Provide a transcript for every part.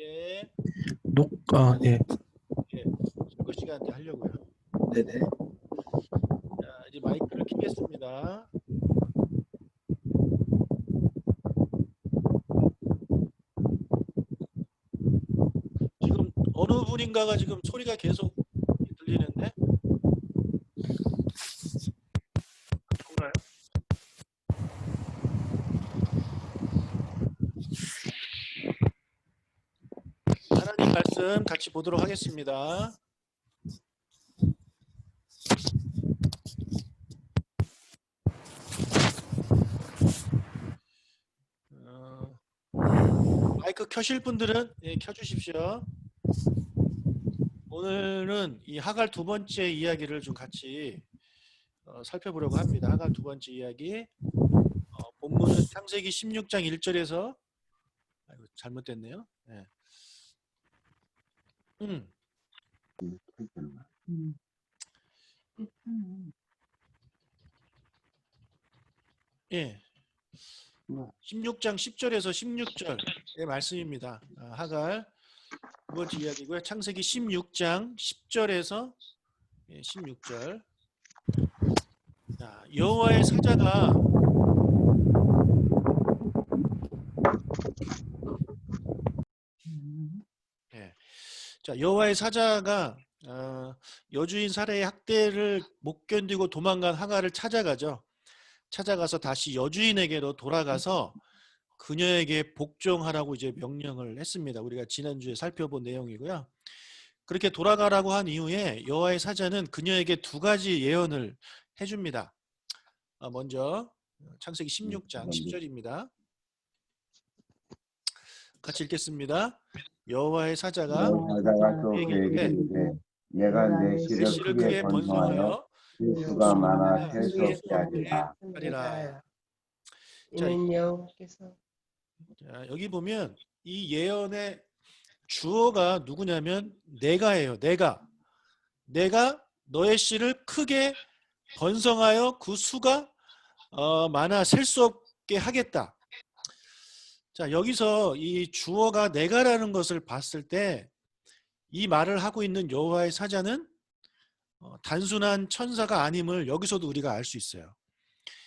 네. 예. 예. 설거 시간 때 하려고요. 네네. 자, 이제 마이크를 켜겠습니다. 지금 어느 분인가가 지금 소리가 계속 들리는데? 누군가요? 하나님 말씀 같이 보도록 하겠습니다. 마이크 켜실 분들은 예, 켜주십시오. 오늘은 이 하갈 두 번째 이야기를 좀 같이 살펴보려고 합니다. 하갈 두 번째 이야기. 본문은 창세기 16장 1절에서 아이고, 잘못됐네요. 예. 예. 16장 10절에서 16절의 말씀입니다. 하갈 두 번째 이야기고요. 창세기 16장 10절에서 16절. 자, 여호와의 사자가 자, 여호와의 사자가 여주인 사례의 학대를 못 견디고 도망간 하갈을 찾아가죠. 찾아가서 다시 여주인에게로 돌아가서 그녀에게 복종하라고 이제 명령을 했습니다. 우리가 지난주에 살펴본 내용이고요. 그렇게 돌아가라고 한 이후에 여호와의 사자는 그녀에게 두 가지 예언을 해줍니다. 먼저 창세기 16장 10절입니다. 같이 읽겠습니다. 여호와의 사자가 또 그에게 이르되 내가 내 씨를 크게 번성하여 수가 많아 셀 수 없게 하리라. 자, 여기 보면 이 예언의 주어가 누구냐면 내가예요. 내가 너의 씨를 크게 번성하여 그 수가 많아 셀 수 없게 하겠다. 자, 여기서 이 주어가 내가라는 것을 봤을 때 이 말을 하고 있는 여호와의 사자는 단순한 천사가 아님을 여기서도 우리가 알 수 있어요.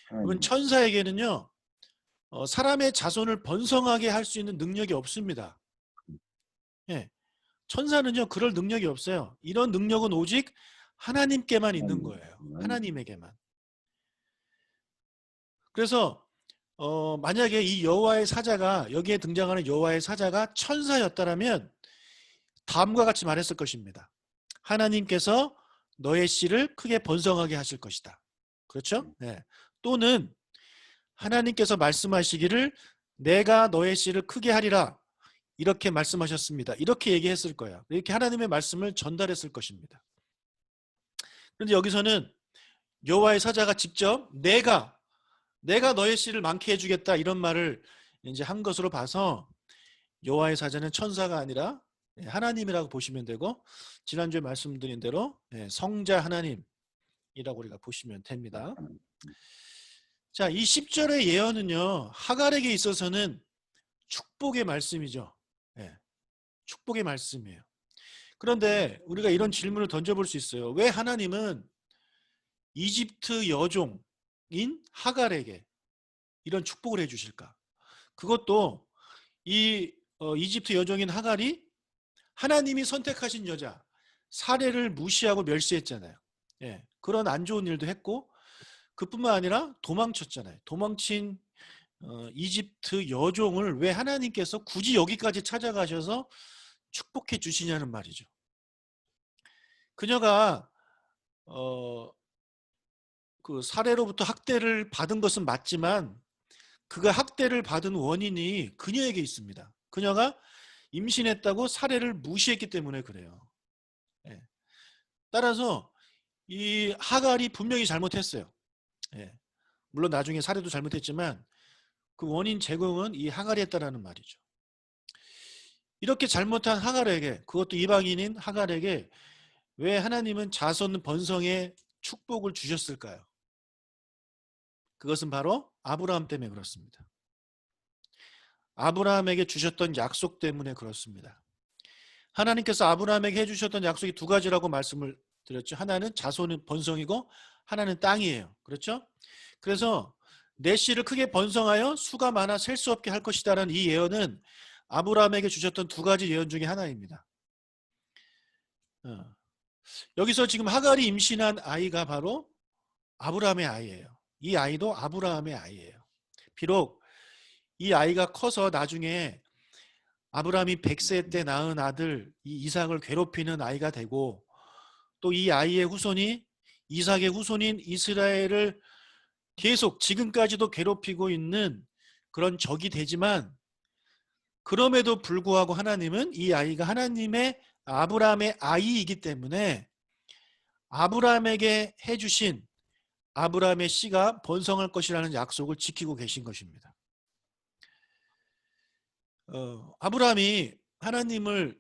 그러면 천사에게는요 사람의 자손을 번성하게 할 수 있는 능력이 없습니다. 예, 천사는요 그럴 능력이 없어요. 이런 능력은 오직 하나님께만 있는 거예요. 하나님에게만. 그래서 만약에 이 여호와의 사자가 여기에 등장하는 여호와의 사자가 천사였다라면 다음과 같이 말했을 것입니다. 하나님께서 너의 씨를 크게 번성하게 하실 것이다. 그렇죠? 네. 또는 하나님께서 말씀하시기를 내가 너의 씨를 크게 하리라 이렇게 말씀하셨습니다. 이렇게 얘기했을 거예요. 이렇게 하나님의 말씀을 전달했을 것입니다. 그런데 여기서는 여호와의 사자가 직접 내가 너의 씨를 많게 해주겠다 이런 말을 이제 한 것으로 봐서 여호와의 사자는 천사가 아니라 하나님이라고 보시면 되고 지난주에 말씀드린 대로 성자 하나님이라고 우리가 보시면 됩니다. 자, 이 10절의 예언은요 하갈에게 있어서는 축복의 말씀이죠. 축복의 말씀이에요. 그런데 우리가 이런 질문을 던져볼 수 있어요. 왜 하나님은 이집트 여종인 하갈에게 이런 축복을 해주실까? 그것도 이 이집트 여종인 하갈이 하나님이 선택하신 여자 사례를 무시하고 멸시했잖아요. 그런 안 좋은 일도 했고 그뿐만 아니라 도망쳤잖아요. 도망친 이집트 여종을 왜 하나님께서 굳이 여기까지 찾아가셔서 축복해 주시냐는 말이죠. 그녀가 그 사례로부터 학대를 받은 것은 맞지만 그가 학대를 받은 원인이 그녀에게 있습니다. 그녀가 임신했다고 사례를 무시했기 때문에 그래요. 따라서 이 하갈이 분명히 잘못했어요. 물론 나중에 사례도 잘못했지만 그 원인 제공은 이 하갈이 했다라는 말이죠. 이렇게 잘못한 하갈에게, 그것도 이방인인 하갈에게 왜 하나님은 자손 번성의 축복을 주셨을까요? 그것은 바로 아브라함 때문에 그렇습니다. 아브라함에게 주셨던 약속 때문에 그렇습니다. 하나님께서 아브라함에게 해주셨던 약속이 두 가지라고 말씀을 드렸죠. 하나는 자손은 번성이고 하나는 땅이에요. 그렇죠? 그래서 내 씨를 크게 번성하여 수가 많아 셀 수 없게 할 것이다라는 이 예언은 아브라함에게 주셨던 두 가지 예언 중에 하나입니다. 여기서 지금 하갈이 임신한 아이가 바로 아브라함의 아이예요. 이 아이도 아브라함의 아이예요. 비록 이 아이가 커서 나중에 아브라함이 100세 때 낳은 아들 이 이삭을 괴롭히는 아이가 되고 또 이 아이의 후손이 이삭의 후손인 이스라엘을 계속 지금까지도 괴롭히고 있는 그런 적이 되지만 그럼에도 불구하고 하나님은 이 아이가 하나님의 아브라함의 아이이기 때문에 아브라함에게 해주신 아브라함의 씨가 번성할 것이라는 약속을 지키고 계신 것입니다. 아브라함이 하나님을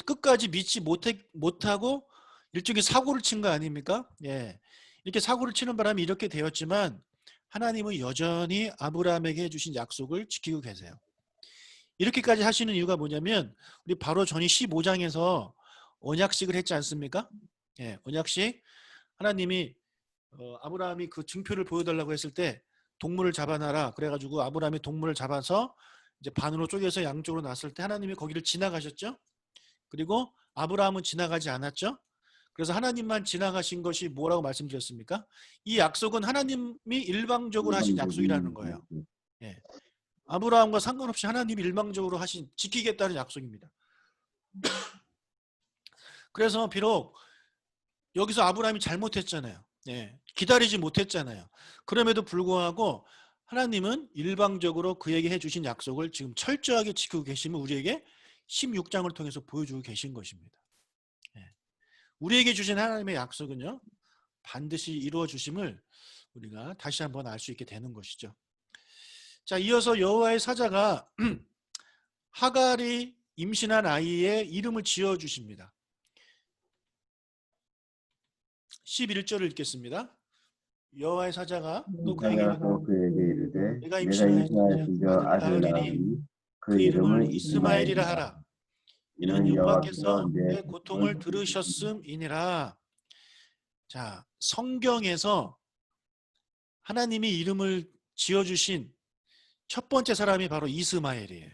끝까지 믿지 못하고 일종의 사고를 친 거 아닙니까? 예. 이렇게 사고를 치는 바람에 이렇게 되었지만 하나님은 여전히 아브라함에게 해주신 약속을 지키고 계세요. 이렇게까지 하시는 이유가 뭐냐면 우리 바로 전이 15장에서 언약식을 했지 않습니까? 예, 언약식. 하나님이 아브라함이 그 증표를 보여달라고 했을 때 동물을 잡아놔라. 그래가지고 아브라함이 동물을 잡아서 이제 반으로 쪼개서 양쪽으로 놨을 때 하나님이 거기를 지나가셨죠. 그리고 아브라함은 지나가지 않았죠. 그래서 하나님만 지나가신 것이 뭐라고 말씀드렸습니까? 이 약속은 하나님이 일방적으로 하신 약속이라는 거예요. 예. 아브라함과 상관없이 하나님이 일방적으로 하신 지키겠다는 약속입니다. 그래서 비록 여기서 아브라함이 잘못했잖아요. 예. 기다리지 못했잖아요. 그럼에도 불구하고 하나님은 일방적으로 그에게 해주신 약속을 지금 철저하게 지키고 계시면 우리에게 16장을 통해서 보여주고 계신 것입니다. 예. 우리에게 주신 하나님의 약속은요 반드시 이루어 주심을 우리가 다시 한번 알 수 있게 되는 것이죠. 자, 이어서 여호와의 사자가 하갈이 임신한 아이의 이름을 지어 주십니다. 11절을 읽겠습니다. 여호와의 사자가 또 그에게 이르되 내가 내가 임신하여 임신하여 아들 낳으니 그 이름을 이스마엘이라 하라. 이는 여호와께서 내 고통을 들으셨음이니라. 자, 성경에서 하나님이 이름을 지어주신 첫 번째 사람이 바로 이스마엘이에요.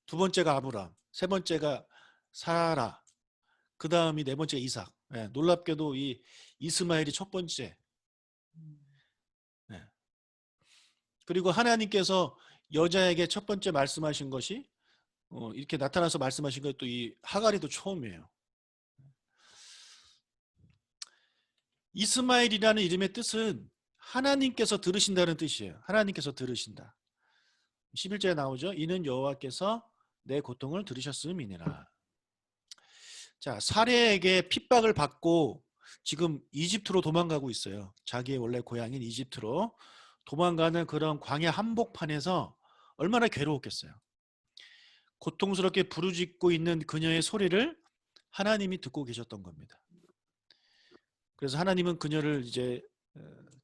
두 번째가 아브람, 세 번째가 사라, 그 다음이 네 번째 이삭. 놀랍게도 이 이스마엘이 첫 번째. 그리고 하나님께서 여자에게 첫 번째 말씀하신 것이 이렇게 나타나서 말씀하신 것도 이 하갈이도 처음이에요. 이스마엘이라는 이름의 뜻은 하나님께서 들으신다는 뜻이에요. 하나님께서 들으신다. 11절에 나오죠. 이는 여호와께서 내 고통을 들으셨음이니라. 자, 사례에게 핍박을 받고 지금 이집트로 도망가고 있어요. 자기의 원래 고향인 이집트로 도망가는 그런 광야 한복판에서 얼마나 괴로웠겠어요. 고통스럽게 부르짖고 있는 그녀의 소리를 하나님이 듣고 계셨던 겁니다. 그래서 하나님은 그녀를 이제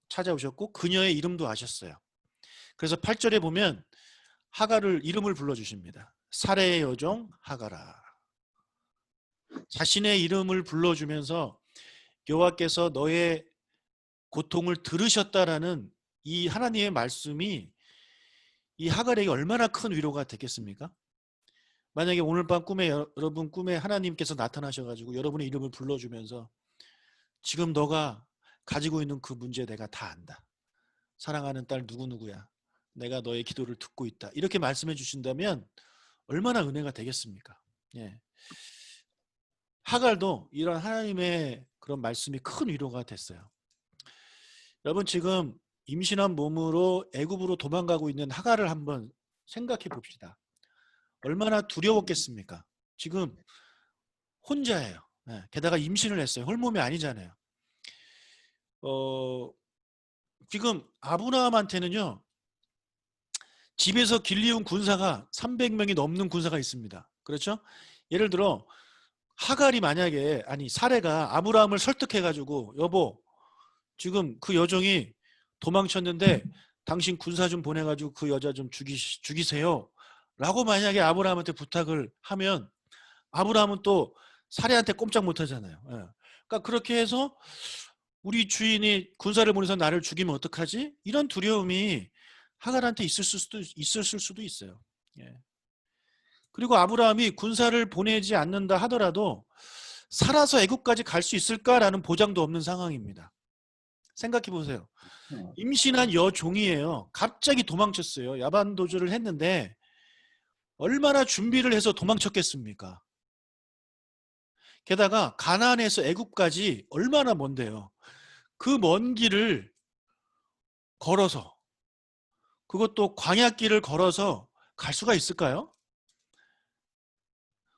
찾아오셨고 그녀의 이름도 아셨어요. 그래서 8절에 보면 하갈을 이름을 불러주십니다. 사레의 여종 하갈아. 자신의 이름을 불러주면서 여호와께서 너의 고통을 들으셨다라는 이 하나님의 말씀이 이 하갈에게 얼마나 큰 위로가 됐겠습니까? 만약에 오늘 밤 여러분 꿈에 하나님께서 나타나셔가지고 여러분의 이름을 불러주면서 지금 너가 가지고 있는 그 문제 내가 다 안다. 사랑하는 딸 누구누구야. 내가 너의 기도를 듣고 있다. 이렇게 말씀해 주신다면 얼마나 은혜가 되겠습니까? 예. 하갈도 이런 하나님의 그런 말씀이 큰 위로가 됐어요. 여러분 지금 임신한 몸으로 애굽으로 도망가고 있는 하갈을 한번 생각해 봅시다. 얼마나 두려웠겠습니까? 지금 혼자예요. 게다가 임신을 했어요. 홀몸이 아니잖아요. 지금 아브라함한테는요. 집에서 길리운 군사가 300명이 넘는 군사가 있습니다. 그렇죠? 예를 들어 하갈이 만약에 사레가 아브라함을 설득해가지고 여보 지금 그 여종이 도망쳤는데 당신 군사 좀 보내가지고 그 여자 좀 죽이세요 라고 만약에 아브라함한테 부탁을 하면 아브라함은 또 사례한테 꼼짝 못하잖아요. 예. 그러니까 그렇게 해서 우리 주인이 군사를 보내서 나를 죽이면 어떡하지? 이런 두려움이 하갈한테 있었을 수도 있어요. 예. 그리고 아브라함이 군사를 보내지 않는다 하더라도 살아서 애굽까지 갈 수 있을까라는 보장도 없는 상황입니다. 생각해 보세요. 임신한 여종이에요. 갑자기 도망쳤어요. 야반 도주를 했는데 얼마나 준비를 해서 도망쳤겠습니까? 게다가 가나안에서 애굽까지 얼마나 먼데요. 그 먼 길을 걸어서, 그것도 광야길을 걸어서 갈 수가 있을까요?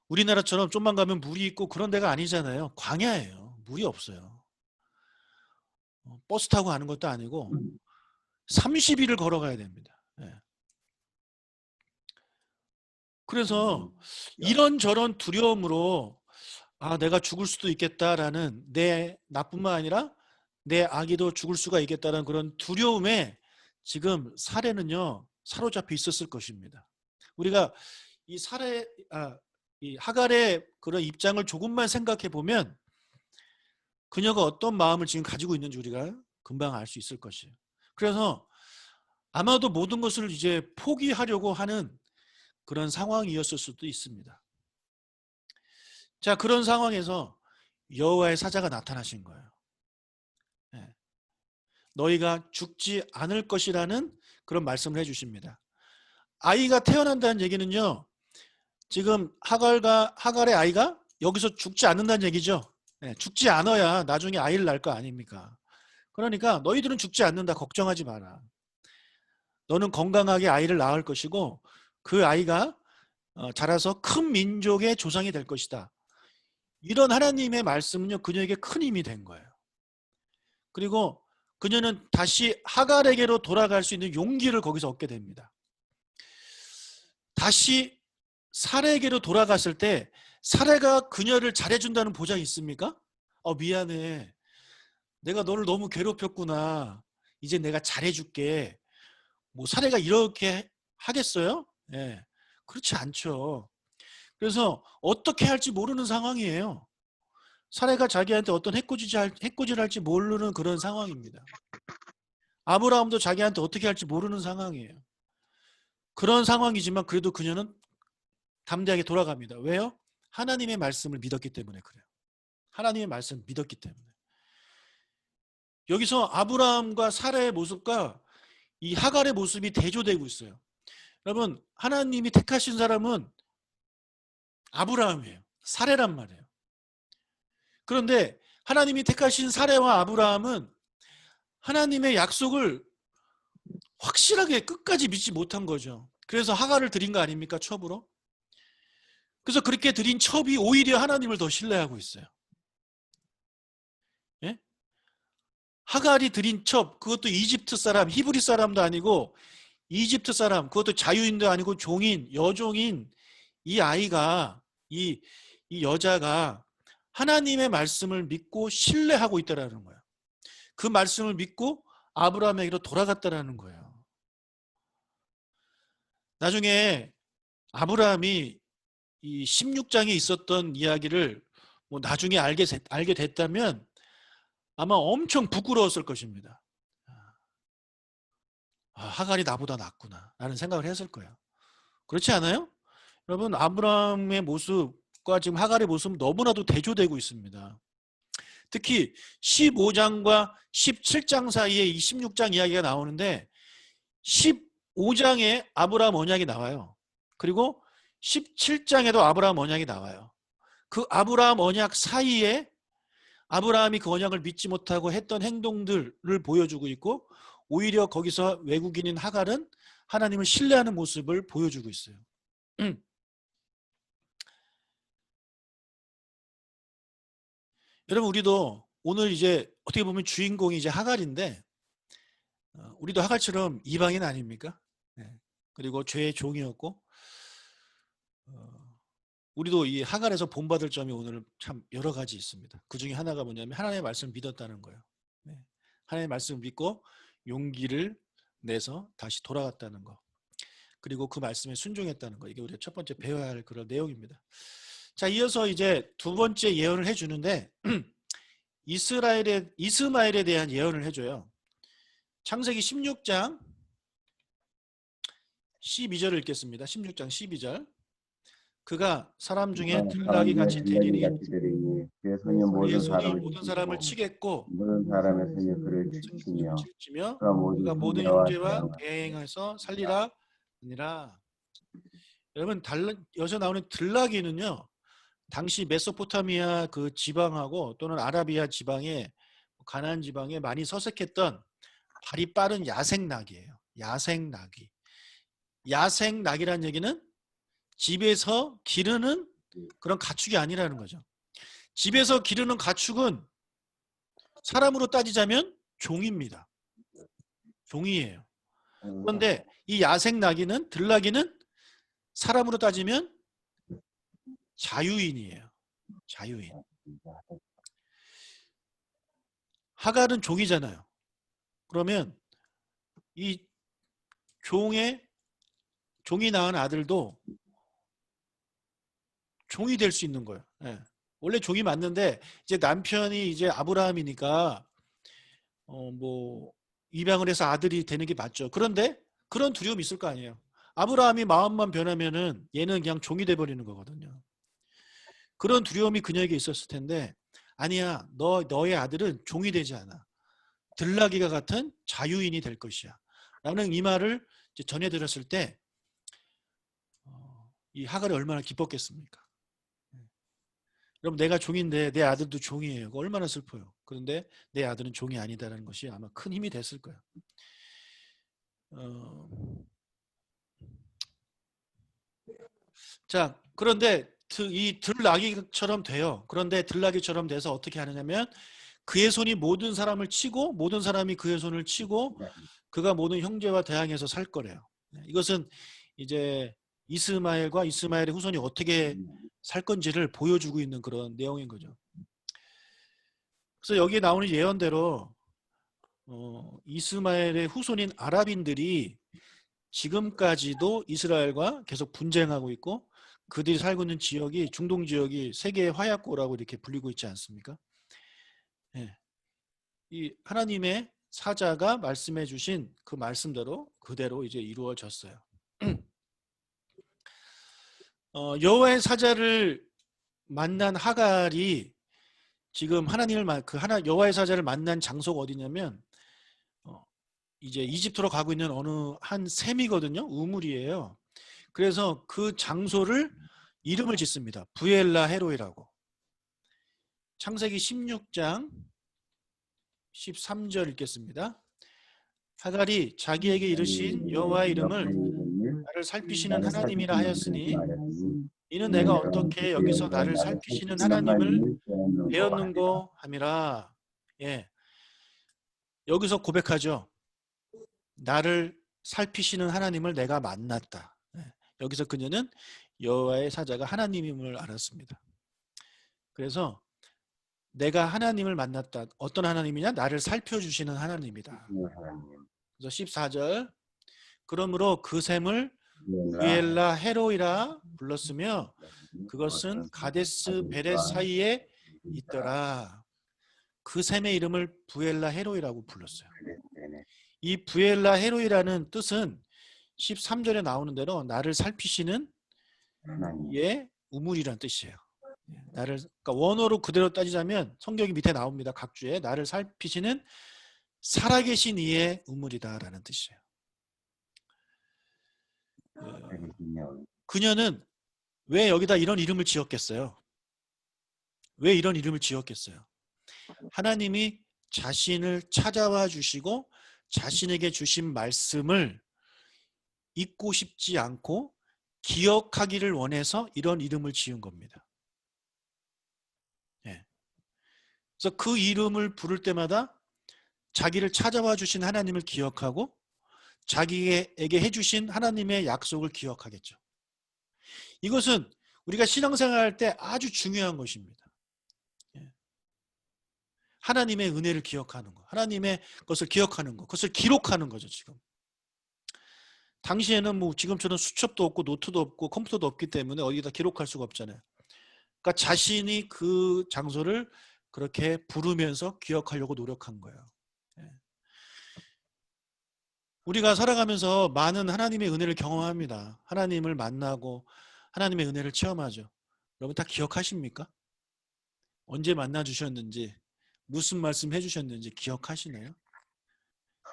우리나라처럼 좀만 가면 물이 있고 그런 데가 아니잖아요. 광야예요. 물이 없어요. 버스 타고 가는 것도 아니고 30일을 걸어가야 됩니다. 예. 그래서 이런저런 두려움으로 내가 죽을 수도 있겠다라는, 나뿐만 아니라 내 아기도 죽을 수가 있겠다는 그런 두려움에 지금 사례는요 사로잡혀 있었을 것입니다. 우리가 이 이 하갈의 그런 입장을 조금만 생각해 보면 그녀가 어떤 마음을 지금 가지고 있는지 우리가 금방 알 수 있을 것이에요. 그래서 아마도 모든 것을 이제 포기하려고 하는 그런 상황이었을 수도 있습니다. 자, 그런 상황에서 여호와의 사자가 나타나신 거예요. 네. 너희가 죽지 않을 것이라는 그런 말씀을 해주십니다. 아이가 태어난다는 얘기는요, 지금 하갈의 아이가 여기서 죽지 않는다는 얘기죠. 네, 죽지 않아야 나중에 아이를 낳을 거 아닙니까? 그러니까 너희들은 죽지 않는다, 걱정하지 마라. 너는 건강하게 아이를 낳을 것이고 그 아이가 자라서 큰 민족의 조상이 될 것이다. 이런 하나님의 말씀은요, 그녀에게 큰 힘이 된 거예요. 그리고 그녀는 다시 하갈에게로 돌아갈 수 있는 용기를 거기서 얻게 됩니다. 다시 사레에게로 돌아갔을 때 사레가 그녀를 잘해준다는 보장이 있습니까? 미안해. 내가 너를 너무 괴롭혔구나. 이제 내가 잘해줄게. 뭐 사레가 이렇게 하겠어요? 예, 그렇지 않죠. 그래서 어떻게 할지 모르는 상황이에요. 사레가 자기한테 어떤 해코지를 할지 모르는 그런 상황입니다. 아브라함도 자기한테 어떻게 할지 모르는 상황이에요. 그런 상황이지만 그래도 그녀는 담대하게 돌아갑니다. 왜요? 하나님의 말씀을 믿었기 때문에 그래요. 하나님의 말씀을 믿었기 때문에. 여기서 아브라함과 사라의 모습과 이 하갈의 모습이 대조되고 있어요. 여러분, 하나님이 택하신 사람은 아브라함이에요. 사레란 말이에요. 그런데 하나님이 택하신 사레와 아브라함은 하나님의 약속을 확실하게 끝까지 믿지 못한 거죠. 그래서 하갈을 드린 거 아닙니까? 첩으로. 그래서 그렇게 드린 첩이 오히려 하나님을 더 신뢰하고 있어요. 예? 하갈이 드린 첩, 그것도 이집트 사람, 히브리 사람도 아니고 이집트 사람, 그것도 자유인도 아니고 종인, 여종인 이 아이가, 이 여자가 하나님의 말씀을 믿고 신뢰하고 있다라는 거예요. 그 말씀을 믿고 아브라함에게로 돌아갔다라는 거예요. 나중에 아브라함이 이 16장에 있었던 이야기를 뭐 나중에 알게 됐다면 아마 엄청 부끄러웠을 것입니다. 하갈이 나보다 낫구나 라는 생각을 했을 거예요. 그렇지 않아요? 여러분, 아브라함의 모습과 지금 하갈의 모습은 너무나도 대조되고 있습니다. 특히 15장과 17장 사이에 이 16장 이야기가 나오는데 15장에 아브라함 언약이 나와요. 그리고 17장에도 아브라함 언약이 나와요. 그 아브라함 언약 사이에 아브라함이 그 언약을 믿지 못하고 했던 행동들을 보여주고 있고, 오히려 거기서 외국인인 하갈은 하나님을 신뢰하는 모습을 보여주고 있어요. 여러분, 우리도 오늘 이제 어떻게 보면 주인공이 이제 하갈인데, 우리도 하갈처럼 이방인 아닙니까? 네. 그리고 죄의 종이었고, 우리도 이 하갈에서 본받을 점이 오늘 참 여러 가지 있습니다. 그 중에 하나가 뭐냐면 하나님의 말씀을 믿었다는 거예요. 네. 하나님의 말씀을 믿고 용기를 내서 다시 돌아갔다는 거. 그리고 그 말씀에 순종했다는 거. 이게 우리가 첫 번째 배워야 할 그런 내용입니다. 자, 이어서 이제 두 번째 예언을 해주는데 이스마엘에 대한 예언을 해줘요. 창세기 16장 12절을 읽겠습니다. 16장 12절. 그가 사람 중에 들나귀 같이 되리니 그의 손이 그의 손이 모든 사람을 치겠고 모든 사람의 손이 그를 치며 치며 그가 그가 모든 형제와 대행해서 살리라 아니라. 여러분, 여기서 나오는 들나귀는요, 당시 메소포타미아 그 지방하고 또는 아라비아 지방에, 가나안 지방에 많이 서식했던 발이 빠른 야생나귀예요. 야생나귀. 야생나귀라는 얘기는 집에서 기르는 그런 가축이 아니라는 거죠. 집에서 기르는 가축은 사람으로 따지자면 종입니다. 종이에요. 그런데 이 야생나귀는, 들나귀는 사람으로 따지면 자유인이에요. 자유인. 하갈은 종이잖아요. 그러면 이 종이 낳은 아들도 종이 될 수 있는 거예요. 예. 원래 종이 맞는데 이제 남편이 이제 아브라함이니까 뭐 입양을 해서 아들이 되는 게 맞죠. 그런데 그런 두려움이 있을 거 아니에요. 아브라함이 마음만 변하면은 얘는 그냥 종이 돼 버리는 거거든요. 그런 두려움이 그녀에게 있었을 텐데, 아니야, 너의 아들은 종이 되지 않아. 들나귀가 같은 자유인이 될 것이야. 라는 이 말을 이제 전해 들었을 때 이 하갈이 얼마나 기뻤겠습니까? 여러분, 내가 종인데 내 아들도 종이에요. 얼마나 슬퍼요. 그런데 내 아들은 종이 아니다라는 것이 아마 큰 힘이 됐을 거예요. 자, 그런데 이 들나귀처럼 돼요. 그런데 들나귀처럼 돼서 어떻게 하느냐면 그의 손이 모든 사람을 치고 모든 사람이 그의 손을 치고 그가 모든 형제와 대항해서 살 거래요. 이것은 이제 이스마엘과 이스마엘의 후손이 어떻게 살 건지를 보여주고 있는 그런 내용인 거죠. 그래서 여기에 나오는 예언대로 이스마엘의 후손인 아랍인들이 지금까지도 이스라엘과 계속 분쟁하고 있고 그들이 살고 있는 지역이, 중동 지역이 세계의 화약고라고 이렇게 불리고 있지 않습니까? 네. 이 하나님의 사자가 말씀해 주신 그 말씀대로 그대로 이제 이루어졌어요. 여호와의 사자를 만난 하갈이 지금 여호와의 사자를 만난 장소가 어디냐면 이제 이집트로 가고 있는 어느 한 샘이거든요. 우물이에요. 그래서 그 장소를 이름을 짓습니다. 부엘라 헤로이라고. 창세기 16장 13절 읽겠습니다. 하갈이 자기에게 이르신 여호와의 이름을 나를 살피시는 하나님이라 하였으니 이는 내가 어떻게 여기서 나를 살피시는 하나님을 배웠는고 함이라. 예. 여기서 고백하죠. 나를 살피시는 하나님을 내가 만났다. 예. 여기서 그녀는 여호와의 사자가 하나님임을 알았습니다. 그래서 내가 하나님을 만났다. 어떤 하나님이냐? 나를 살펴주시는 하나님이다. 그래서 14절 그러므로 그 샘을 부엘라 헤로이라 불렀으며 그것은 가데스 베렛 사이에 있더라. 그 샘의 이름을 부엘라 헤로이라고 불렀어요. 이 부엘라 헤로이라는 뜻은 13절에 나오는 대로 나를 살피시는 예 우물이라는 뜻이에요. 그러니까 원어로 그대로 따지자면 성경이 밑에 나옵니다. 각주에 나를 살피시는 살아계신 이의 우물이다라는 뜻이에요. 그녀는 왜 여기다 이런 이름을 지었겠어요? 왜 이런 이름을 지었겠어요? 하나님이 자신을 찾아와 주시고 자신에게 주신 말씀을 잊고 싶지 않고 기억하기를 원해서 이런 이름을 지은 겁니다. 예. 그래서 그 이름을 부를 때마다 자기를 찾아와 주신 하나님을 기억하고 자기에게 해주신 하나님의 약속을 기억하겠죠. 이것은 우리가 신앙생활 할 때 아주 중요한 것입니다. 하나님의 은혜를 기억하는 것, 하나님의 것을 기억하는 것, 그것을 기록하는 거죠. 지금 당시에는 뭐 지금처럼 수첩도 없고 노트도 없고 컴퓨터도 없기 때문에 어디다 기록할 수가 없잖아요. 그러니까 자신이 그 장소를 그렇게 부르면서 기억하려고 노력한 거예요. 예. 우리가 살아가면서 많은 하나님의 은혜를 경험합니다. 하나님을 만나고 하나님의 은혜를 체험하죠. 여러분 다 기억하십니까? 언제 만나 주셨는지, 무슨 말씀 해주셨는지 기억하시나요?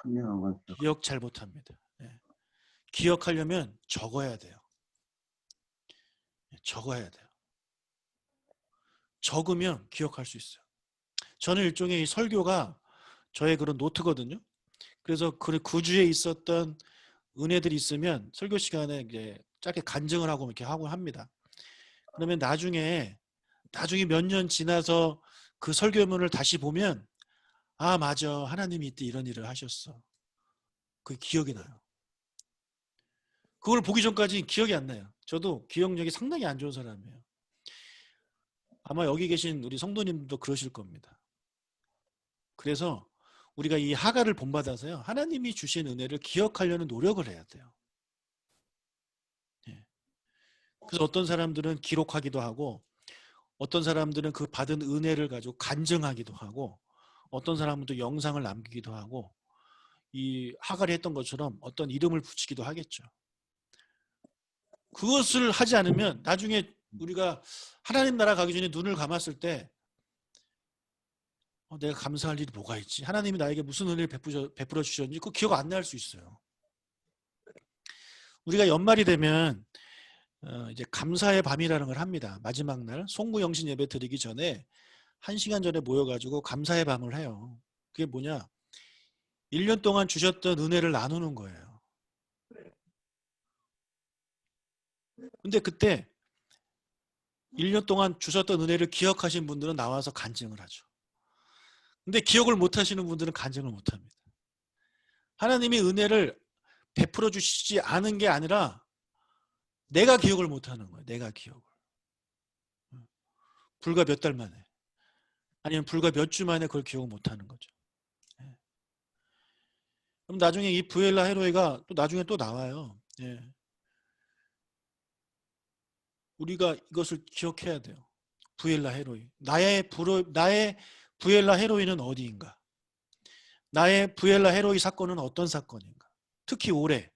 분명한 건 기억 잘 못합니다. 예. 기억하려면 적어야 돼요. 적어야 돼요. 적으면 기억할 수 있어요. 저는 일종의 이 설교가 저의 그런 노트거든요. 그래서 그 주에 있었던 은혜들이 있으면 설교 시간에 이제 짧게 간증을 하고 이렇게 하고 합니다. 그러면 나중에 몇 년 지나서 그 설교문을 다시 보면 아 맞아 하나님이 이때 이런 일을 하셨어. 그게 기억이 나요. 그걸 보기 전까지 기억이 안 나요. 저도 기억력이 상당히 안 좋은 사람이에요. 아마 여기 계신 우리 성도님도 그러실 겁니다. 그래서 우리가 이 하가를 본받아서요. 하나님이 주신 은혜를 기억하려는 노력을 해야 돼요. 예. 그래서 어떤 사람들은 기록하기도 하고 어떤 사람들은 그 받은 은혜를 가지고 간증하기도 하고 어떤 사람은 또 영상을 남기기도 하고 이 하갈이 했던 것처럼 어떤 이름을 붙이기도 하겠죠. 그것을 하지 않으면 나중에 우리가 하나님 나라 가기 전에 눈을 감았을 때 내가 감사할 일이 뭐가 있지? 하나님이 나에게 무슨 은혜를 베풀어 주셨는지 그 기억 안 날 수 있어요. 우리가 연말이 되면 이제 감사의 밤이라는 걸 합니다. 마지막 날 송구영신 예배 드리기 전에 1시간 전에 모여가지고 감사의 밤을 해요. 그게 뭐냐? 1년 동안 주셨던 은혜를 나누는 거예요. 근데 그때 1년 동안 주셨던 은혜를 기억하신 분들은 나와서 간증을 하죠. 근데 기억을 못 하시는 분들은 간증을 못 합니다. 하나님이 은혜를 베풀어 주시지 않은 게 아니라 내가 기억을 못 하는 거예요. 내가 기억을. 불과 몇 달 만에. 아니면 불과 몇 주 만에 그걸 기억을 못 하는 거죠. 그럼 나중에 이 부엘라 헤로이가 또 나중에 또 나와요. 예. 우리가 이것을 기억해야 돼요. 부엘라 헤로이. 나의 부엘라 헤로이는 어디인가? 나의 부엘라 헤로이 사건은 어떤 사건인가? 특히 올해,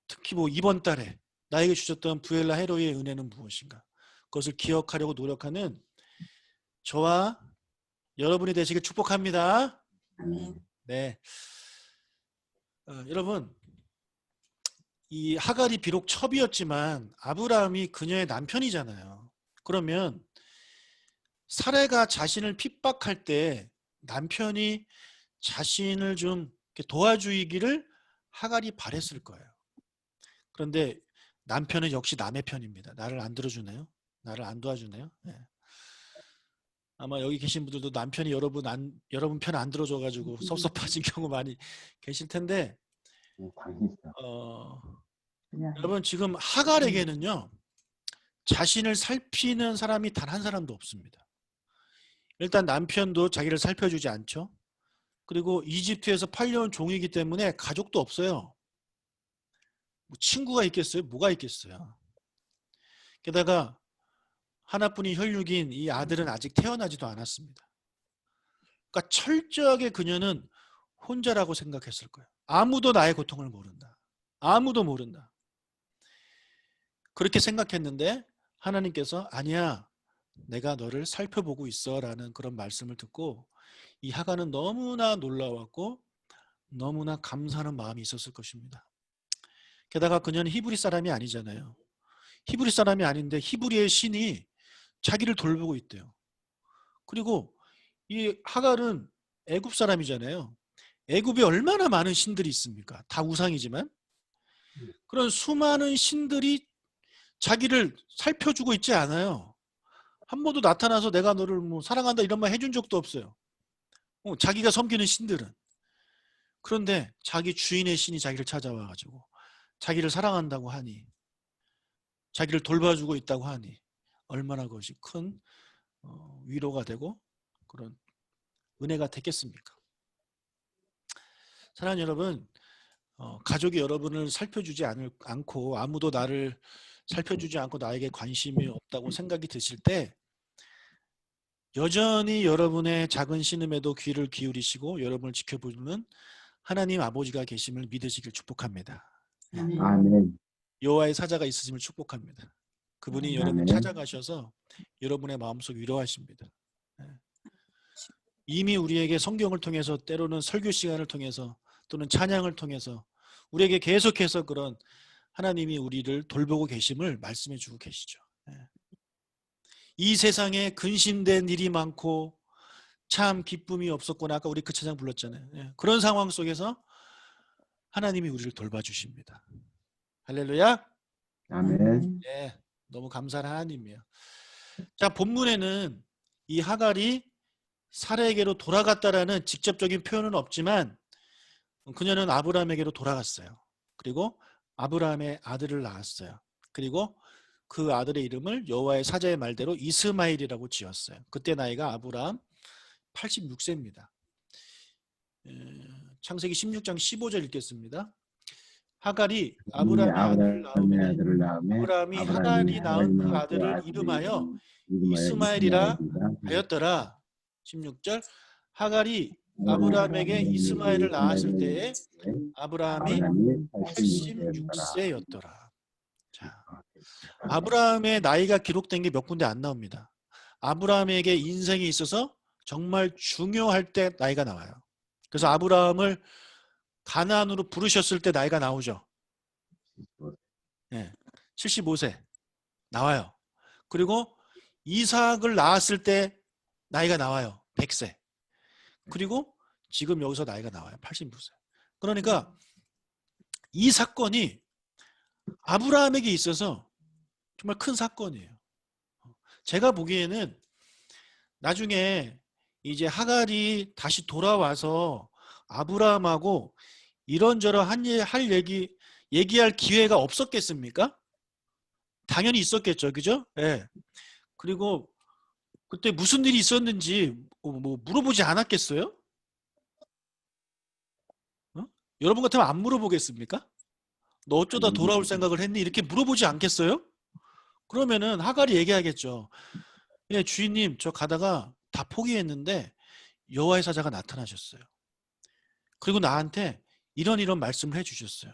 특히 뭐 이번 달에 나에게 주셨던 부엘라 헤로이의 은혜는 무엇인가? 그것을 기억하려고 노력하는 저와 여러분이 되시길 축복합니다. 네. 여러분, 이 하갈이 비록 첩이었지만 아브라함이 그녀의 남편이잖아요. 그러면 사레가 자신을 핍박할 때 남편이 자신을 좀 도와주기를 하갈이 바랬을 거예요. 그런데 남편은 역시 남의 편입니다. 나를 안 들어주네요. 나를 안 도와주네요. 네. 아마 여기 계신 분들도 남편이 여러분 편 안 들어줘가지고 섭섭하신 경우 많이 계실 텐데 여러분 지금 하갈에게는요 자신을 살피는 사람이 단 한 사람도 없습니다. 일단 남편도 자기를 살펴주지 않죠. 그리고 이집트에서 팔려온 종이기 때문에 가족도 없어요. 뭐 친구가 있겠어요? 뭐가 있겠어요? 게다가 하나뿐인 혈육인 이 아들은 아직 태어나지도 않았습니다. 그러니까 철저하게 그녀는 혼자라고 생각했을 거예요. 아무도 나의 고통을 모른다. 아무도 모른다. 그렇게 생각했는데 하나님께서 아니야. 내가 너를 살펴보고 있어 라는 그런 말씀을 듣고 이 하갈은 너무나 놀라웠고 너무나 감사하는 마음이 있었을 것입니다. 게다가 그녀는 히브리 사람이 아니잖아요. 히브리 사람이 아닌데 히브리의 신이 자기를 돌보고 있대요. 그리고 이 하갈은 애굽 사람이잖아요. 애굽에 얼마나 많은 신들이 있습니까? 다 우상이지만 그런 수많은 신들이 자기를 살펴주고 있지 않아요. 한 번도 나타나서 내가 너를 뭐 사랑한다 이런 말 해준 적도 없어요. 자기가 섬기는 신들은. 그런데 자기 주인의 신이 자기를 찾아와가지고 자기를 사랑한다고 하니 자기를 돌봐주고 있다고 하니 얼마나 그것이 큰 위로가 되고 그런 은혜가 됐겠습니까? 사랑하는 여러분, 가족이 여러분을 살펴주지 않고 아무도 나를 살펴주지 않고 나에게 관심이 없다고 생각이 드실 때 여전히 여러분의 작은 신음에도 귀를 기울이시고 여러분을 지켜보는 하나님 아버지가 계심을 믿으시길 축복합니다. 아멘. 여호와의 사자가 있으심을 축복합니다. 그분이 여러분 아멘. 찾아가셔서 여러분의 마음속 위로하십니다. 이미 우리에게 성경을 통해서 때로는 설교 시간을 통해서 또는 찬양을 통해서 우리에게 계속해서 그런 하나님이 우리를 돌보고 계심을 말씀해 주고 계시죠. 이 세상에 근심된 일이 많고 참 기쁨이 없었구나. 아까 우리 그 찬양 불렀잖아요. 그런 상황 속에서 하나님이 우리를 돌봐주십니다. 할렐루야. 아멘. 네, 너무 감사한 하나님이에요. 자, 본문에는 이 하갈이 사라에게로 돌아갔다라는 직접적인 표현은 없지만 그녀는 아브라함에게로 돌아갔어요. 그리고 아브라함의 아들을 낳았어요. 그리고 그 아들의 이름을 여호와의 사자의 말대로 이스마엘이라고 지었어요. 그때 나이가 아브라함 86세입니다. 창세기 16장 15절 읽겠습니다. 하갈이 아브라함의 아들을 낳으매 아브라함이 하갈이 낳은 그 아들을 이름하여 이스마엘이라 하였더라. 16절 하갈이 아브라함에게 이스마엘을 낳았을 때에 아브라함이 86세였더라. 자, 아브라함의 나이가 기록된 게 몇 군데 안 나옵니다. 아브라함에게 인생이 있어서 정말 중요할 때 나이가 나와요. 그래서 아브라함을 가나안으로 부르셨을 때 나이가 나오죠. 네, 75세 나와요. 그리고 이삭을 낳았을 때 나이가 나와요. 100세. 그리고 지금 여기서 나이가 나와요. 86세. 그러니까 이 사건이 아브라함에게 있어서 정말 큰 사건이에요. 제가 보기에는 나중에 이제 하갈이 다시 돌아와서 아브라함하고 이런저런 얘기할 기회가 없었겠습니까? 당연히 있었겠죠. 그죠? 예. 그리고 그때 무슨 일이 있었는지 뭐 물어보지 않았겠어요? 여러분 같으면 안 물어보겠습니까? 너 어쩌다 돌아올 생각을 했니? 이렇게 물어보지 않겠어요? 그러면은 하갈이 얘기하겠죠. 예, 주인님, 저 가다가 다 포기했는데 여호와의 사자가 나타나셨어요. 그리고 나한테 이런 말씀을 해주셨어요.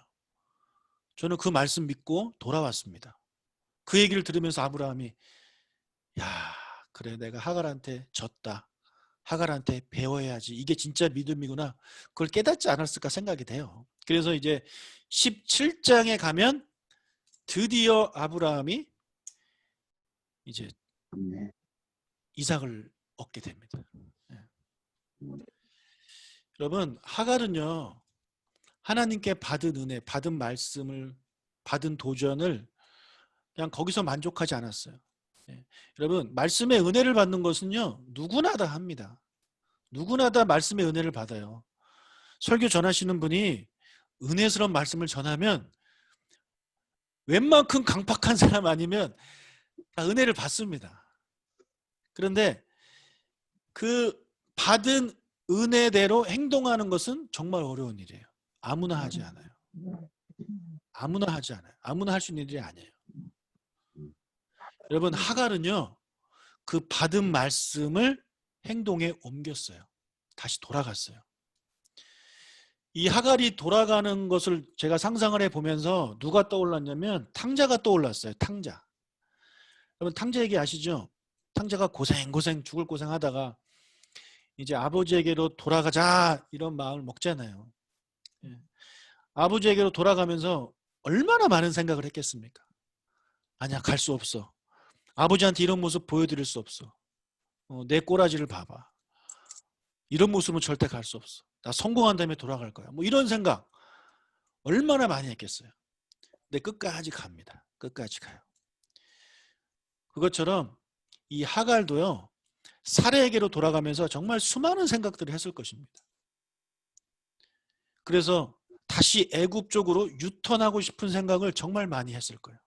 저는 그 말씀 믿고 돌아왔습니다. 그 얘기를 들으면서 아브라함이 야, 그래 내가 하갈한테 졌다. 하갈한테 배워야지. 이게 진짜 믿음이구나. 그걸 깨닫지 않았을까 생각이 돼요. 그래서 이제 17장에 가면 드디어 아브라함이 이제 이삭을 얻게 됩니다. 여러분, 하갈은요, 하나님께 받은 은혜, 받은 말씀을, 받은 도전을 그냥 거기서 만족하지 않았어요. 여러분, 말씀의 은혜를 받는 것은요, 누구나 다 합니다. 누구나 다 말씀의 은혜를 받아요. 설교 전하시는 분이 은혜스러운 말씀을 전하면 웬만큼 강팍한 사람 아니면 다 은혜를 받습니다. 그런데 그 받은 은혜대로 행동하는 것은 정말 어려운 일이에요. 아무나 하지 않아요. 아무나 하지 않아요. 아무나 할 수 있는 일이 아니에요. 여러분, 하갈은요, 그 받은 말씀을 행동에 옮겼어요. 다시 돌아갔어요. 이 하갈이 돌아가는 것을 제가 상상을 해보면서 누가 떠올랐냐면 탕자가 떠올랐어요. 탕자. 여러분, 탕자 얘기 아시죠? 탕자가 고생 죽을 고생하다가 이제 아버지에게로 돌아가자 이런 마음을 먹잖아요. 아버지에게로 돌아가면서 얼마나 많은 생각을 했겠습니까? 아니야, 갈 수 없어. 아버지한테 이런 모습 보여드릴 수 없어. 내 꼬라지를 봐봐. 이런 모습은 절대 갈 수 없어. 나 성공한 다음에 돌아갈 거야. 뭐 이런 생각 얼마나 많이 했겠어요. 근데 끝까지 갑니다. 끝까지 가요. 그것처럼 이 하갈도요, 사례에게로 돌아가면서 정말 수많은 생각들을 했을 것입니다. 그래서 다시 애굽 쪽으로 유턴하고 싶은 생각을 정말 많이 했을 거예요.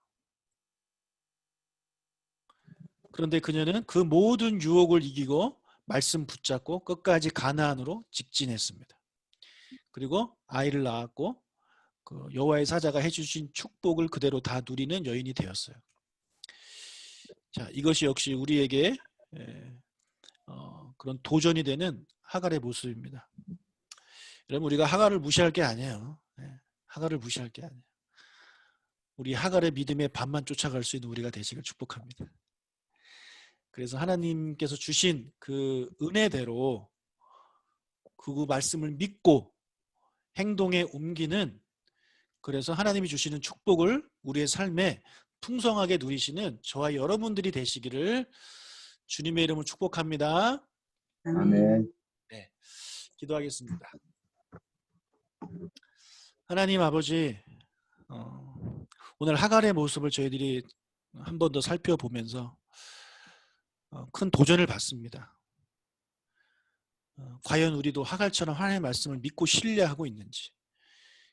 그런데 그녀는 그 모든 유혹을 이기고 말씀 붙잡고 끝까지 가나안으로 직진했습니다. 그리고 아이를 낳았고 그 여호와의 사자가 해주신 축복을 그대로 다 누리는 여인이 되었어요. 자, 이것이 역시 우리에게 그런 도전이 되는 하갈의 모습입니다. 여러분, 우리가 하갈을 무시할 게 아니에요. 하갈을 무시할 게 아니에요. 우리 하갈의 믿음의 반만 쫓아갈 수 있는 우리가 되시길 축복합니다. 그래서 하나님께서 주신 그 은혜대로 그 말씀을 믿고 행동에 옮기는, 그래서 하나님이 주시는 축복을 우리의 삶에 풍성하게 누리시는 저와 여러분들이 되시기를 주님의 이름으로 축복합니다. 아멘. 네, 기도하겠습니다. 하나님 아버지, 오늘 하갈의 모습을 저희들이 한 번 더 살펴보면서 큰 도전을 받습니다. 과연 우리도 하갈처럼 하나님의 말씀을 믿고 신뢰하고 있는지,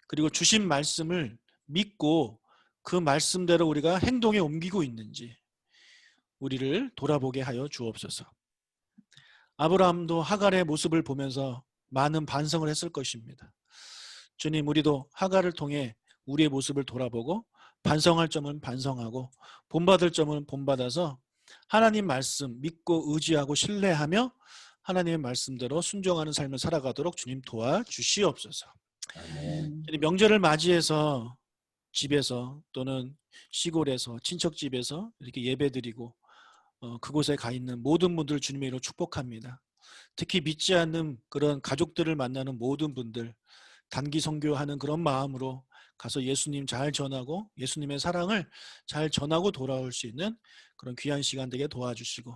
그리고 주신 말씀을 믿고 그 말씀대로 우리가 행동에 옮기고 있는지 우리를 돌아보게 하여 주옵소서. 아브라함도 하갈의 모습을 보면서 많은 반성을 했을 것입니다. 주님, 우리도 하갈을 통해 우리의 모습을 돌아보고 반성할 점은 반성하고 본받을 점은 본받아서 하나님 말씀 믿고 의지하고 신뢰하며 하나님의 말씀대로 순종하는 삶을 살아가도록 주님 도와주시옵소서. 아멘. 명절을 맞이해서 집에서 또는 시골에서 친척집에서 이렇게 예배드리고 그곳에 가 있는 모든 분들 주님의 이름으로 축복합니다. 특히 믿지 않는 그런 가족들을 만나는 모든 분들 단기 선교하는 그런 마음으로 가서 예수님 잘 전하고 예수님의 사랑을 잘 전하고 돌아올 수 있는 그런 귀한 시간 되게 도와주시고,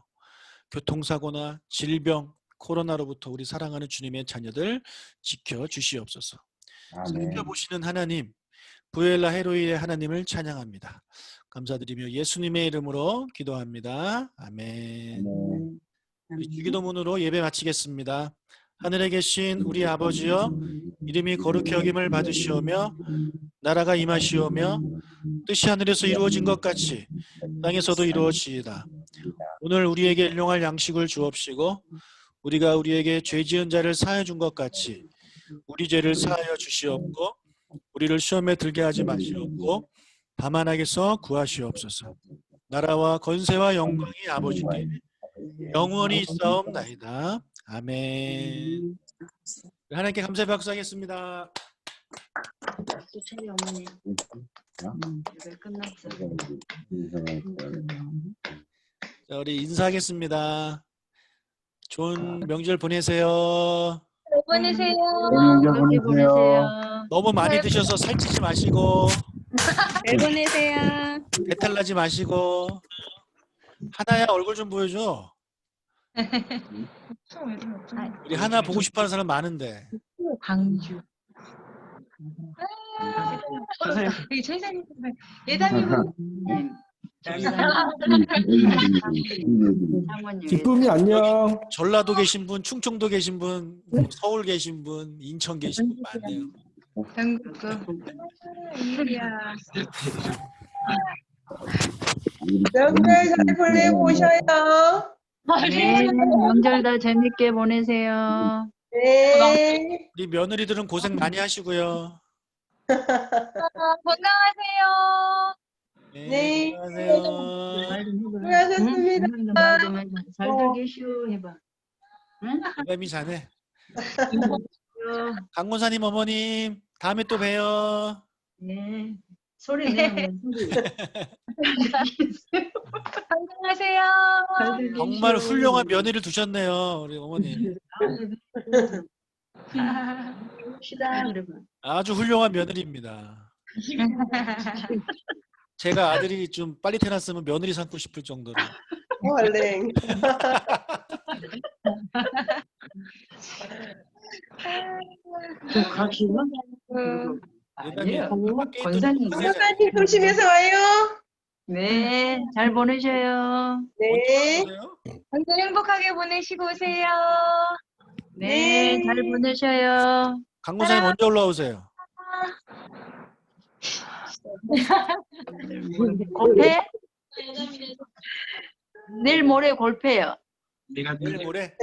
교통사고나 질병, 코로나로부터 우리 사랑하는 주님의 자녀들 지켜주시옵소서. 아멘. 살펴보시는 하나님, 부엘라 헤로이의 하나님을 찬양합니다. 감사드리며 예수님의 이름으로 기도합니다. 아멘. 아멘. 우리 주기도문으로 예배 마치겠습니다. 하늘에 계신 우리 아버지여, 이름이 거룩히 여김을 받으시오며 나라가 임하시오며 뜻이 하늘에서 이루어진 것 같이 땅에서도 이루어지이다. 오늘 우리에게 일용할 양식을 주옵시고 우리가 우리에게 죄 지은 자를 사하여 준 것 같이 우리 죄를 사하여 주시옵고 우리를 시험에 들게 하지 마시옵고 다만 악에서 구하시옵소서. 나라와 건세와 영광이 아버지께 영원히 있사옵나이다. 아멘. 하나님께 감사의 박수하겠습니다. 주차리 어머니 예배 끝났어. 자, 우리 인사하겠습니다. 좋은 명절 보내세요. 보내세요. 명절 그렇게 보내세요. 보내세요. 너무 많이 드셔서 살찌지 마시고 잘 보내세요. 배탈 나지 마시고. 하나야, 얼굴 좀 보여줘. 우리 하나 보고 싶어하는 사람 많은데. 광주. 여기 최사님 예담이고 기쁨이 안녕. 전라도 계신 분, 충청도 계신 분, 서울 계신 분, 인천 계신 분 많네요. 이리야. 명절 잘 보내고 오셔요. 네, 명절 다 재밌게 보내세요. 네. 우리 며느리들은 고생 많이 하시고요. 건강하세요. 네. 안녕하세요. 수고하셨습니다. 잘들 계시오 해봐. 응? 예담이 자네. 강권사님 어머님, 다음에 또 봬요. 네. 소리 내면 소리. 건강하세요. 잘들 정말 계시오. 훌륭한 며느리를 두셨네요, 우리 어머님. 시다 그러봐. 아주 훌륭한 며느리입니다. 제가 아들이 좀 빨리 태어났으면 며느리 삼고 싶을 정도로. 얼랭. 가시오? 예담이 밖에 있더니 권사님. 고생을 사장님 조심해서 와요. 네, 잘 보내셔요. 네. 하세요? 명절 행복하게 보내시고 오세요. 네, 잘 보내셔요. 강권사님 언제 올라오세요? 골패? 내일 모레 골패요. 내일 모레?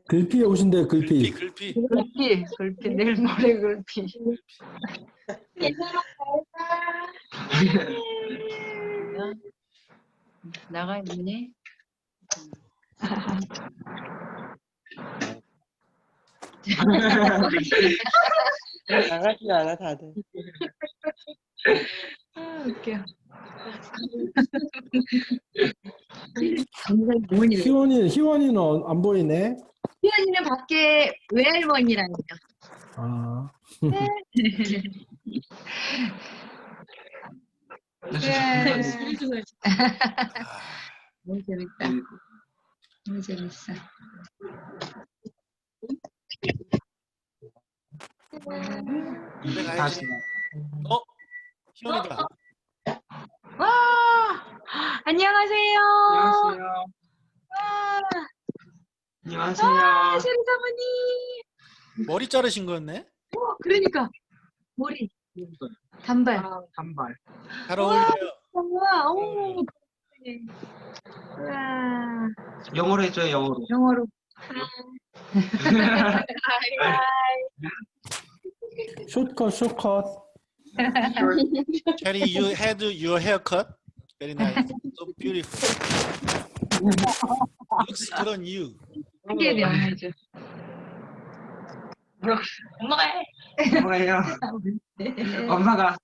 글피에 오신대요, 글피, 글피. 글피. 글피, 내일 모레 글피. 나가 있네. 나가지 않아, 다들. 아, 웃겨. 굉장히 부모님. 희원이는 안 보이네. 희연이는 밖에 외할머니랑요. 아, 너무 재밌다. 너무 재밌어. 집에 가야지. 희원이다. 와, 안녕하세요. 와, 안녕하세요. 세리 사모님. 머리 자르신 거였네? 그러니까 머리 단발. 단발. 잘 어울려요. 와, 오. 와, 영어로 해줘요, 영어로. 영어로. 숏컷. Cherry, you had your haircut. Very nice. So beautiful. Looks good on you. 크게 명해줘. 엄마가 해. 뭐예요? 엄마가